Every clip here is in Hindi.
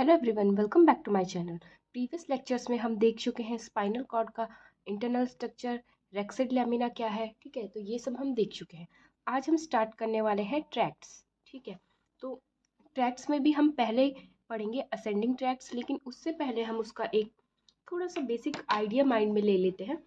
Hello everyone, welcome back to my channel. Previous lectures में हम देख चुके हैं स्पाइनल कॉर्ड का इंटरनल स्ट्रक्चर, रेक्सेड लैमिना क्या है। ठीक है, तो ये सब हम देख चुके हैं। आज हम स्टार्ट करने वाले हैं ट्रैक्ट्स। ठीक है, तो ट्रैक्ट्स में भी हम पहले पढ़ेंगे असेंडिंग ट्रैक्ट्स, लेकिन उससे पहले हम उसका एक थोड़ा सा बेसिक आइडिया माइंड में ले लेते हैं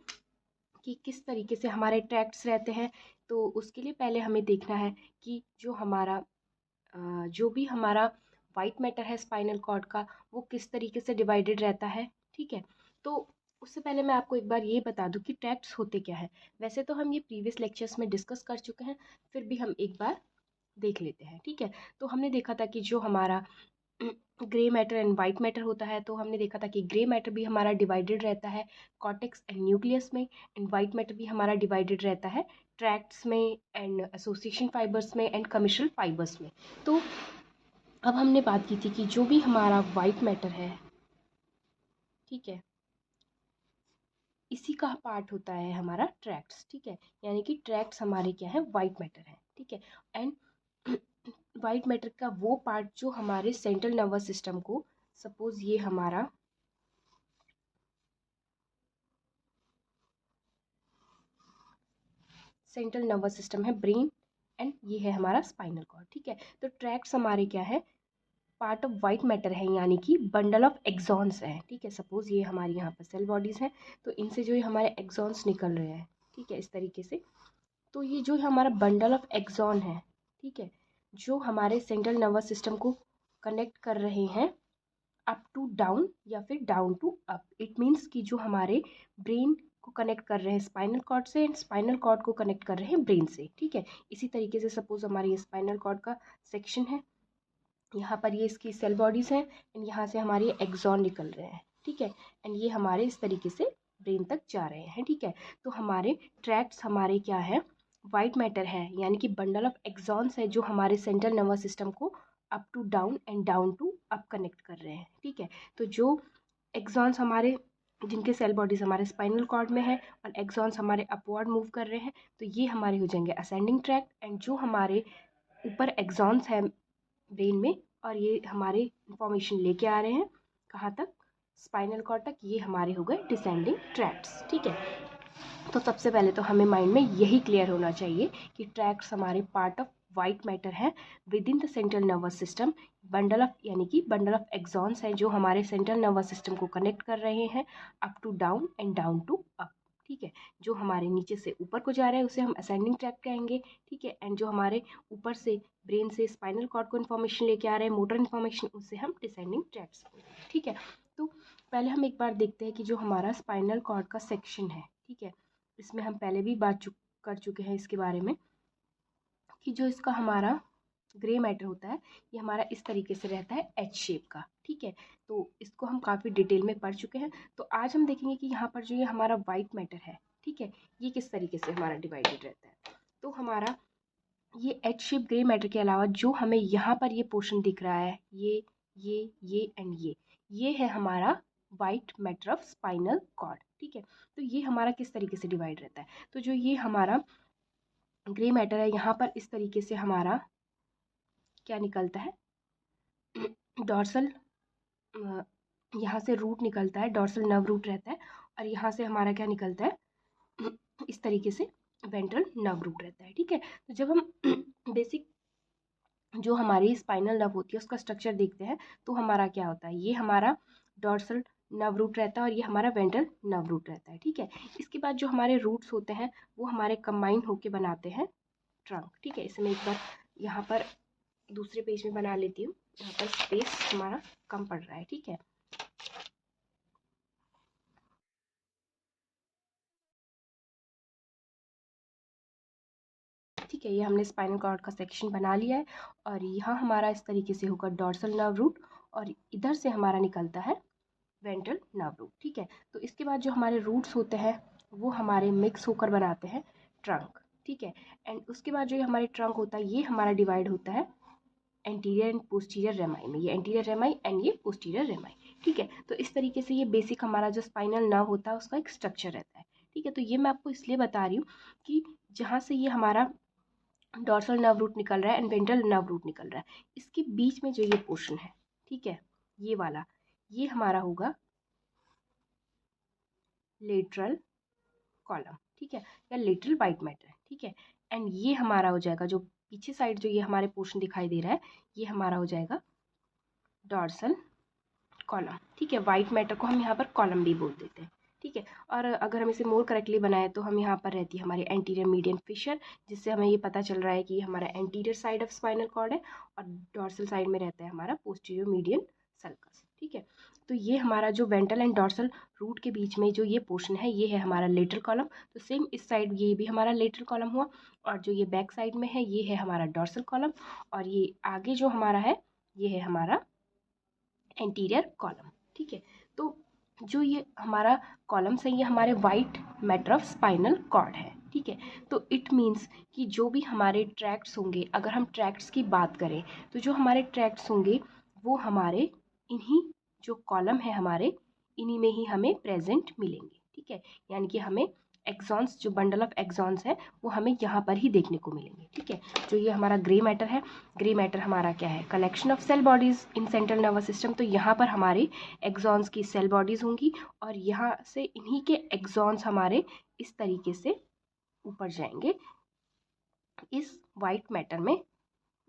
कि किस तरीके से हमारे ट्रैक्ट्स रहते हैं। तो उसके लिए पहले हमें देखना है कि जो भी हमारा वाइट मैटर है स्पाइनल कॉर्ड का, वो किस तरीके से डिवाइडेड रहता है। ठीक है, तो उससे पहले मैं आपको एक बार ये बता दूं कि ट्रैक्ट्स होते क्या है। वैसे तो हम ये प्रीवियस लेक्चर्स में डिस्कस कर चुके हैं, फिर भी हम एक बार देख लेते हैं। ठीक है, तो हमने देखा था कि जो हमारा grey matter and white matter होता है, तो हमने देखा था कि ग्रे मैटर भी हमारा डिवाइडेड रहता है कॉर्टेक्स एंड न्यूक्लियस में, एंड वाइट मैटर भी हमारा डिवाइडेड रहता है ट्रैक्ट्स में एंड एसोसिएशन फाइबर्स में एंड कमिशनल फाइबर्स में। तो अब हमने बात की थी कि जो भी हमारा वाइट मैटर है, ठीक है, इसी का पार्ट होता है हमारा ट्रैक्ट्स। ठीक है, यानी कि ट्रैक्ट्स हमारे क्या है, वाइट मैटर है। ठीक है, एंड वाइट मैटर का वो पार्ट जो हमारे सेंट्रल नर्वस सिस्टम को, सपोज ये हमारा सेंट्रल नर्वस सिस्टम है, ब्रेन, एंड ये है हमारा स्पाइनल कॉर्ड। ठीक है, तो ट्रैक्ट्स हमारे क्या है, पार्ट ऑफ वाइट मैटर है, यानी कि बंडल ऑफ एक्सॉन्स है। ठीक है, सपोज ये हमारी यहाँ पर सेल बॉडीज हैं, तो इनसे जो ये हमारे एक्सॉन्स निकल रहे हैं, ठीक है, इस तरीके से। तो ये जो हमारा बंडल ऑफ एक्सॉन है, ठीक है, जो हमारे सेंट्रल नर्वस सिस्टम को कनेक्ट कर रहे हैं अप टू डाउन या फिर down to up. It means कि जो हमारे ब्रेन को कनेक्ट कर रहे हैं स्पाइनल कॉर्ड से, एंड स्पाइनल कॉर्ड को कनेक्ट कर रहे हैं ब्रेन से। ठीक है, इसी तरीके से सपोज हमारे ये स्पाइनल कॉर्ड का सेक्शन है, यहाँ पर ये इसकी सेल बॉडीज हैं, एंड यहाँ से हमारे एक्सॉन निकल रहे हैं। ठीक है, एंड ये हमारे इस तरीके से ब्रेन तक जा रहे हैं। ठीक है, तो हमारे ट्रैक्ट्स हमारे क्या है, वाइट मैटर है, यानी कि बंडल ऑफ एक्सॉन्स है जो हमारे सेंट्रल नर्वस सिस्टम को up to down and down to up connect कर रहे हैं। ठीक है, तो जो एक्सॉन्स हमारे, जिनके सेल बॉडीज हमारे स्पाइनल कॉर्ड में है और एक्सॉन्स हमारे अपवर्ड मूव कर रहे हैं, तो ये हमारे हो जाएंगे असेंडिंग ट्रैक्ट। एंड जो हमारे ऊपर एक्सॉन्स है ब्रेन में और ये हमारे इंफॉर्मेशन लेके आ रहे हैं कहाँ तक, स्पाइनल कॉर्ड तक, ये हमारे हो गए डिसेंडिंग ट्रैक्ट्स। ठीक है, तो सबसे पहले तो हमें माइंड में यही क्लियर होना चाहिए कि ट्रैक्ट्स हमारे पार्ट ऑफ वाइट मैटर है within the central nervous system. Bundle of, यानी कि बंडल ऑफ एक्सॉन्स हैं जो हमारे सेंट्रल नर्वस सिस्टम को कनेक्ट कर रहे हैं up to down and down to up. ठीक है, जो हमारे नीचे से ऊपर को जा रहा है उसे हम असेंडिंग ट्रैक कहेंगे। ठीक है, एंड जो हमारे ऊपर से ब्रेन से स्पाइनल कॉर्ड को इन्फॉर्मेशन लेके आ रहे हैं, मोटर इन्फॉर्मेशन, उसे हम डिसेंडिंग ट्रैक्स। ठीक है, तो पहले हम एक बार देखते हैं कि जो हमारा स्पाइनल कॉर्ड का सेक्शन है, ठीक है, इसमें हम पहले भी बात कर चुके हैं इसके बारे में कि जो इसका हमारा ग्रे मैटर होता है, ये हमारा इस तरीके से रहता है एच शेप का। ठीक है, तो इसको हम काफ़ी डिटेल में पढ़ चुके हैं। तो आज हम देखेंगे कि यहाँ पर जो ये हमारा वाइट मैटर है, ठीक है, ये किस तरीके से हमारा डिवाइडेड रहता है। तो हमारा ये एच शेप ग्रे मैटर के अलावा जो हमें यहाँ पर ये पोर्शन दिख रहा है, ये एंड ये है हमारा white matter of spinal cord. ठीक है, तो ये हमारा किस तरीके से डिवाइड रहता है, तो जो ये हमारा ग्रे मैटर है, यहाँ पर इस तरीके से हमारा क्या निकलता है, डॉर्सल, यहाँ से रूट निकलता है, डॉर्सल नर्व रूट रहता है, और यहाँ से हमारा क्या निकलता है, इस तरीके से वेंट्रल नर्व रूट रहता है। ठीक है, तो जब हम बेसिक जो हमारी स्पाइनल नर्व होती है उसका स्ट्रक्चर देखते हैं, तो हमारा क्या होता है, ये हमारा डॉर्सल नर्व रूट रहता है और ये हमारा वेंट्रल नर्व रूट रहता है। ठीक है, इसके बाद जो हमारे रूट्स होते हैं वो हमारे कंबाइन होके बनाते हैं ट्रंक। ठीक है, इसे मैं एक बार यहाँ पर दूसरे पेज में बना लेती हूँ, यहाँ पर स्पेस हमारा कम पड़ रहा है। ठीक है, ठीक है, ये हमने स्पाइनल कॉर्ड का सेक्शन बना लिया है, और यहाँ हमारा इस तरीके से होगा डॉर्सल नर्व रूट, और इधर से हमारा निकलता है वेंट्रल नर्व रूट। ठीक है, तो इसके बाद जो हमारे रूट्स होते हैं वो हमारे मिक्स होकर बनाते हैं ट्रंक। ठीक है, एंड उसके बाद जो ये हमारे ट्रंक होता है, ये हमारा डिवाइड होता है एंटीरियर एंड पोस्टीरियर रेमाई में, ये एंटीरियर रेमाई एंड ये पोस्टीरियर रेमाई। ठीक है, तो इस तरीके से ये बेसिक हमारा जो स्पाइनल नर्व होता है उसका एक स्ट्रक्चर रहता है। ठीक है, तो ये मैं आपको इसलिए बता रही हूँ कि जहाँ से ये हमारा डॉर्सल नर्व रूट निकल रहा है एंड वेंट्रल नर्व रूट निकल रहा है, इसके बीच में जो ये पोर्शन है, ठीक है, ये वाला, ये हमारा होगा लेटरल कॉलम, ठीक है, या लेटरल वाइट मैटर, ठीक है। एंड ये हमारा हो जाएगा जो पीछे साइड जो ये हमारे पोर्शन दिखाई दे रहा है, ये हमारा हो जाएगा डॉर्सल कॉलम, ठीक है। वाइट मैटर को हम यहाँ पर कॉलम भी बोल देते हैं, ठीक है। और अगर हम इसे मोर करेक्टली बनाए तो हम यहाँ पर रहती है हमारी एंटीरियर मीडियन फिशर, जिससे हमें ये पता चल रहा है कि ये हमारा anterior side of spinal cord है, और डॉर्सल साइड में रहता है हमारा पोस्टीरियर मीडियन सल्कस, ठीक है। तो ये हमारा जो वेंट्रल एंड डॉर्सल रूट के बीच में जो ये पोर्शन है, ये है हमारा लेटरल कॉलम। तो सेम इस साइड ये भी हमारा लेटरल कॉलम हुआ, और जो ये बैक साइड में है ये है हमारा डॉर्सल कॉलम, और ये आगे जो हमारा है ये है हमारा एंटीरियर कॉलम, ठीक है। तो जो ये हमारा कॉलम्स है ये हमारे white matter of spinal cord है, ठीक है। तो इट मीन्स कि जो भी हमारे ट्रैक्ट्स होंगे, अगर हम ट्रैक्ट्स की बात करें तो जो हमारे ट्रैक्ट्स होंगे वो हमारे इन्हीं जो कॉलम है हमारे इन्हीं में ही हमें प्रेजेंट मिलेंगे, ठीक है। यानी कि हमें एक्सॉन्स, जो बंडल ऑफ एक्सॉन्स है वो हमें यहाँ पर ही देखने को मिलेंगे, ठीक है। जो ये हमारा ग्रे मैटर है, ग्रे मैटर हमारा क्या है, collection of cell bodies in central nervous system. तो यहाँ पर हमारे एक्सॉन्स की सेल बॉडीज होंगी, और यहाँ से इन्हीं के एक्सॉन्स हमारे इस तरीके से ऊपर जाएंगे इस वाइट मैटर में।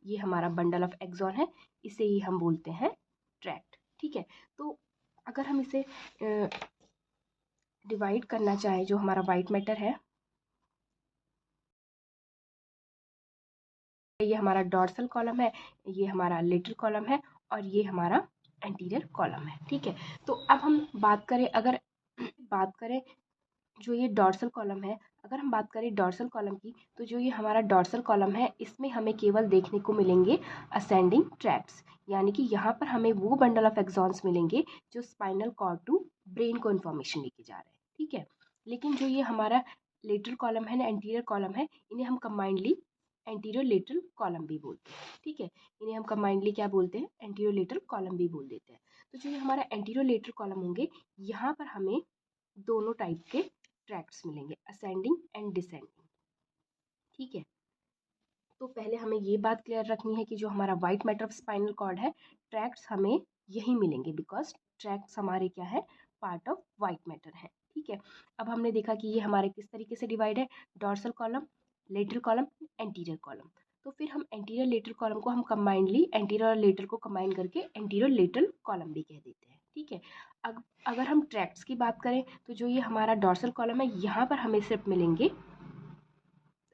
ये हमारा बंडल ऑफ एक्सॉन है, इसे ही हम बोलते हैं ट्रैक्ट, ठीक है। तो अगर हम इसे डिवाइड करना चाहें, जो हमारा वाइट मैटर है, ये हमारा डॉर्सल कॉलम है, ये हमारा लेटरल कॉलम है, और ये हमारा एंटीरियर कॉलम है, ठीक है। तो अब हम बात करें, अगर बात करें जो ये डॉर्सल कॉलम है, अगर हम बात करें डॉर्सल कॉलम की, तो जो ये हमारा डॉर्सल कॉलम है इसमें हमें केवल देखने को मिलेंगे असेंडिंग ट्रैक्ट्स, यानी कि यहाँ पर हमें वो बंडल ऑफ एक्सॉन्स मिलेंगे जो स्पाइनल कॉर्ड टू ब्रेन को इन्फॉर्मेशन लेके जा रहे हैं, ठीक है। लेकिन जो ये हमारा लेटरल कॉलम है ना, एंटीरियर कॉलम है, इन्हें हम कंबाइंडली एंटीरियर लेटरल कॉलम भी बोलते हैं, ठीक है। इन्हें हम कंबाइंडली क्या बोलते हैं, एंटीरियर लेटरल कॉलम भी बोल देते हैं। तो जो ये हमारा एंटीरियर लेटरल कॉलम होंगे, यहाँ पर हमें दोनों टाइप के ट्रैक्ट्स मिलेंगे, असेंडिंग एंड डिसेंडिंग, ठीक है। तो पहले हमें ये बात क्लियर रखनी है कि जो हमारा white matter of spinal cord है, ट्रैक्ट्स हमें यही मिलेंगे, बिकॉज ट्रैक्ट्स हमारे क्या है, पार्ट ऑफ वाइट मैटर है, ठीक है। अब हमने देखा कि ये हमारे किस तरीके से डिवाइड है, dorsal column, lateral column, anterior column. तो फिर हम एंटीरियर लेटरल कॉलम को हम कंबाइंडली एंटीरियर और लेटरल को कंबाइन करके एंटीरियर लेटरल कॉलम भी कह देते हैं, ठीक है। अब अगर हम ट्रैक्ट्स की बात करें तो जो ये हमारा डॉर्सल कॉलम है, यहाँ पर हमें सिर्फ मिलेंगे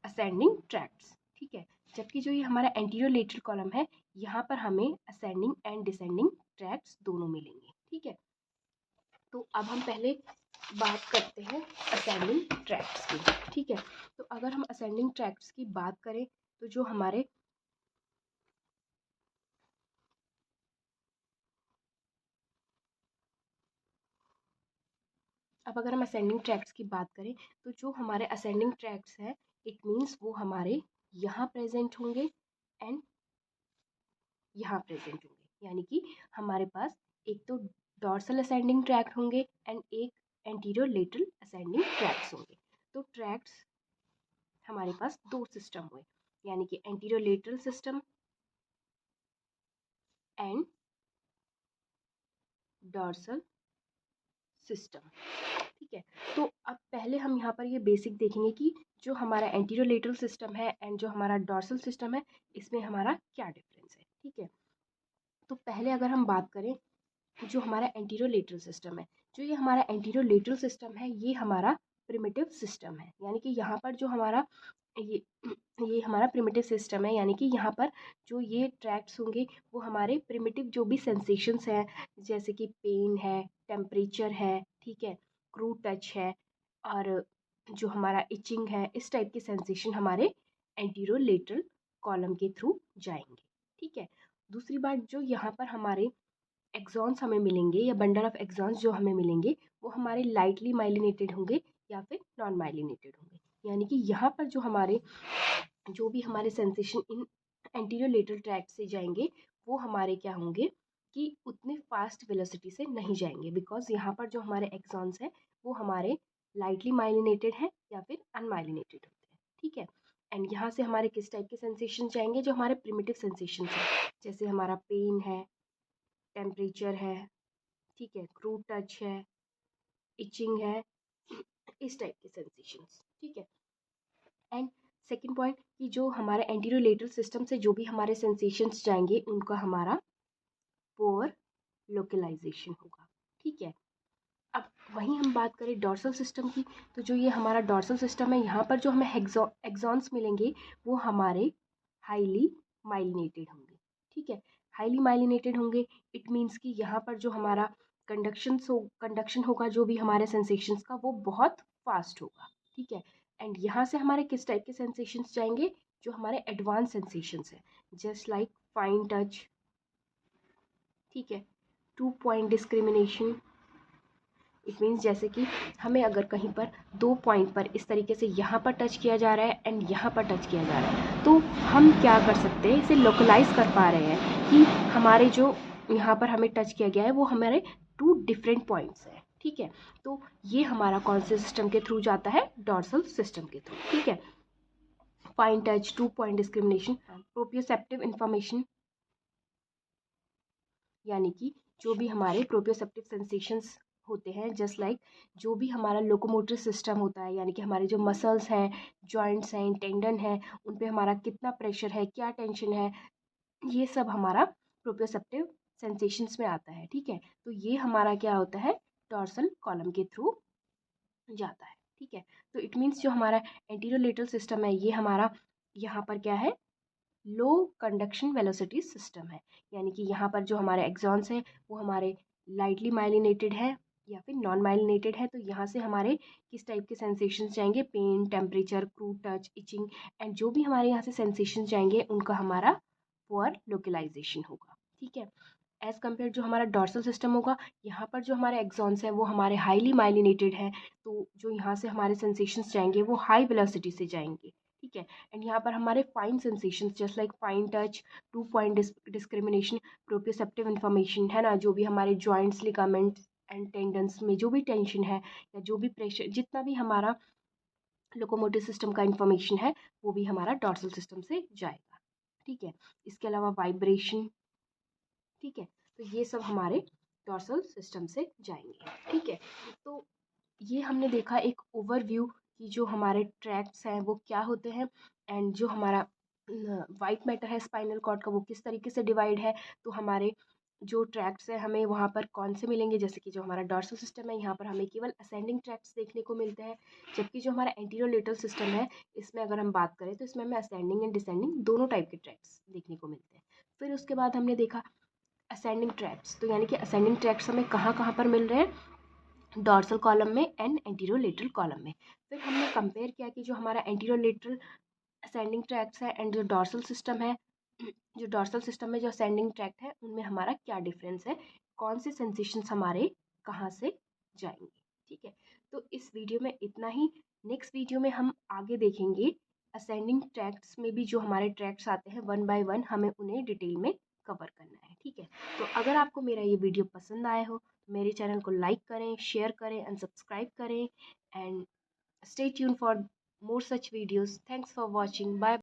असेंडिंग ट्रैक्ट्स, ठीक है। जबकि जो ये हमारा एंटीरियर लेटरल कॉलम है, यहाँ पर हमें असेंडिंग एंड डिसेंडिंग ट्रैक्ट्स दोनों मिलेंगे, ठीक है। तो अब हम पहले बात करते हैं असेंडिंग ट्रैक्ट्स की, ठीक है। तो अगर हम असेंडिंग ट्रैक्ट्स की बात करें तो जो हमारे अब अगर हम असेंडिंग ट्रैक्ट्स की बात करें तो जो हमारे असेंडिंग ट्रैक्ट्स हैं, इट मीन्स वो हमारे यहाँ प्रेजेंट होंगे एंड यहाँ प्रेजेंट होंगे, यानी कि हमारे पास एक तो डॉर्सल असेंडिंग ट्रैक्ट होंगे एंड एक एंटीरियर लेटरल असेंडिंग ट्रैक्ट्स होंगे। तो ट्रैक्ट्स हमारे पास दो सिस्टम हुए, यानी कि anterior lateral system and dorsal system, ठीक है। तो अब पहले हम यहाँ पर ये बेसिक देखेंगे कि जो हमारा एंटीरियर लेटरल सिस्टम है एंड जो हमारा डॉर्सल सिस्टम है, इसमें हमारा क्या डिफरेंस है, ठीक है। तो पहले अगर हम बात करें जो हमारा एंटीरियर लेटरल सिस्टम है, जो ये हमारा एंटीरियर लेटरल सिस्टम है, ये हमारा प्रिमिटिव सिस्टम है, यानी कि यहाँ पर जो हमारा ये ये हमारा प्रिमिटिव सिस्टम है, यानी कि यहाँ पर जो ये ट्रैक्ट्स होंगे वो हमारे प्रिमिटिव जो भी सेंसेशंस हैं, जैसे कि पेन है, टेम्परेचर है, ठीक है, क्रूड टच है, और जो हमारा इचिंग है, इस टाइप के सेंसेशन हमारे एंटीरियर लेटरल कॉलम के थ्रू जाएंगे, ठीक है। दूसरी बात, जो यहाँ पर हमारे एक्सॉन्स हमें मिलेंगे या बंडल ऑफ एक्सॉन्स जो हमें मिलेंगे, वो हमारे लाइटली माइलिनेटेड होंगे या फिर नॉन माइलिनेटेड होंगे, यानी कि यहाँ पर जो भी हमारे sensation in anterior lateral tract से जाएंगे, वो हमारे क्या होंगे कि उतने फास्ट वेलोसिटी से नहीं जाएंगे, बिकॉज यहाँ पर जो हमारे एक्सॉन्स हैं वो हमारे लाइटली माइलिनेटेड हैं या फिर अनमाइलिनेटेड होते हैं, ठीक है। एंड यहाँ से हमारे किस टाइप के सेंसेशन जाएंगे, जो हमारे प्रिमिटिव सेंसेशन हैं, जैसे हमारा पेन है, टेम्परेचर है, ठीक है, क्रूड टच है, इचिंग है, इस टाइप के सेंसेशंस, ठीक है। एंड सेकेंड पॉइंट कि जो हमारे एंटीरोलेटरल सिस्टम से जो भी हमारे सेंसेशंस जाएंगे उनका हमारा पोअर लोकलाइजेशन होगा, ठीक है। अब वहीं हम बात करें डॉर्सल सिस्टम की, तो जो ये हमारा डॉर्सल सिस्टम है, यहाँ पर जो हमें एक्सॉन्स मिलेंगे वो हमारे हाईली माइलिनेटेड होंगे, ठीक है। हाईली माइलिनेटेड होंगे, इट मीन्स कि यहाँ पर जो हमारा कंडक्शन होगा जो भी हमारे सेंसेशंस का वो बहुत फास्ट होगा, ठीक है। एंड यहाँ से हमारे किस टाइप के सेंसेशंस जाएंगे, जो हमारे एडवांस सेंसेशंस हैं, जस्ट लाइक फाइन टच, ठीक है, 2 पॉइंट डिस्क्रिमिनेशन। इट मीन्स जैसे कि हमें अगर कहीं पर 2 पॉइंट पर इस तरीके से यहाँ पर टच किया जा रहा है एंड यहाँ पर टच किया जा रहा है, तो हम क्या कर सकते हैं, इसे लोकलाइज कर पा रहे हैं कि हमारे जो यहाँ पर हमें टच किया गया है वो हमारे 2 डिफरेंट पॉइंट्स हैं, ठीक है। तो ये हमारा कौन से सिस्टम के थ्रू जाता है, डॉर्सल सिस्टम के थ्रू, ठीक है। Fine touch, 2 point discrimination, proprioceptive information, यानी कि जो भी हमारे प्रोप्रियोसेप्टिव सेंसेशंस होते हैं, जस्ट लाइक जो भी हमारा लोकोमोटर सिस्टम होता है, यानी कि हमारे जो मसल्स हैं, जॉइंट्स हैं, टेंडन है, उन पे हमारा कितना प्रेशर है, क्या टेंशन है, ये सब हमारा प्रोप्रियोसेप्टिव सेंसेशंस में आता है, ठीक है। तो ये हमारा क्या होता है, डॉर्सल कॉलम के थ्रू जाता है, ठीक है। तो इट मीन्स जो हमारा एंटीरोलेटरल सिस्टम है ये हमारा यहाँ पर क्या है, लो कंडक्शन वेलोसिटी सिस्टम है, यानी कि यहाँ पर जो हमारे एक्सॉन्स हैं वो हमारे लाइटली माइलिनेटेड है या फिर नॉन माइलिनेटेड है। तो यहाँ से हमारे किस टाइप के सेंसेशंस जाएंगे, pain, temperature, crude touch, itching, and जो भी हमारे यहाँ से सेंसेशंस जाएंगे उनका हमारा पुअर लोकलाइजेशन होगा, ठीक है। एज कम्पेयर जो हमारा डॉर्सल सिस्टम होगा, यहाँ पर जो हमारे एक्सॉन्स हैं वो हमारे हाईली माइलिनेटेड हैं, तो जो यहाँ से हमारे सेंसेशंस जाएंगे वो हाई वेलोसिटी से जाएंगे, ठीक है। एंड यहाँ पर हमारे fine sensations just like fine touch, 2 point discrimination, proprioceptive information है ना, जो भी हमारे जॉइंट्स, लिगामेंट्स एंड टेंडन्स में जो भी टेंशन है या जो भी प्रेशर, जितना भी हमारा लोकोमोटिव सिस्टम का इन्फॉर्मेशन है वो भी हमारा डॉर्सल सिस्टम से जाएगा, ठीक है। इसके अलावा वाइब्रेशन, ठीक है, तो ये सब हमारे डॉर्सल सिस्टम से जाएंगे, ठीक है। तो ये हमने देखा एक ओवरव्यू कि जो हमारे ट्रैक्ट्स हैं वो क्या होते हैं, एंड जो हमारा वाइट मैटर है स्पाइनल कॉर्ड का वो किस तरीके से डिवाइड है। तो हमारे जो ट्रैक्ट्स हैं हमें वहाँ पर कौन से मिलेंगे, जैसे कि जो हमारा डॉर्सल सिस्टम है यहाँ पर हमें केवल असेंडिंग ट्रैक्ट्स देखने को मिलते हैं, जबकि जो हमारा एंटीरोलेटरल सिस्टम है इसमें अगर हम बात करें तो इसमें हमें असेंडिंग एंड डिसेंडिंग दोनों टाइप के ट्रैक्ट्स देखने को मिलते हैं। फिर उसके बाद हमने देखा असेंडिंग ट्रैक्ट्स, तो यानी कि असेंडिंग ट्रैक्ट्स हमें कहाँ कहाँ पर मिल रहे हैं, डॉर्सल कॉलम में एंड एंटीरोलेटरल कॉलम में। फिर हमने कंपेयर किया कि जो हमारा एंटीरोलेटरल असेंडिंग ट्रैक्ट्स है एंड जो डॉर्सल सिस्टम है, जो डॉर्सल सिस्टम में जो असेंडिंग ट्रैक्ट है उनमें हमारा क्या डिफरेंस है, कौन से सेंसेशंस हमारे कहाँ से जाएंगे, ठीक है। तो इस वीडियो में इतना ही। नेक्स्ट वीडियो में हम आगे देखेंगे असेंडिंग ट्रैक्ट्स में भी जो हमारे ट्रैक्ट्स आते हैं 1 बाय 1 हमें उन्हें डिटेल में कवर करना है, ठीक है। तो अगर आपको मेरा ये वीडियो पसंद आया हो तो मेरे चैनल को लाइक करें, शेयर करें एंड सब्सक्राइब करें, and stay tuned for more such videos. Thanks for watching. Bye.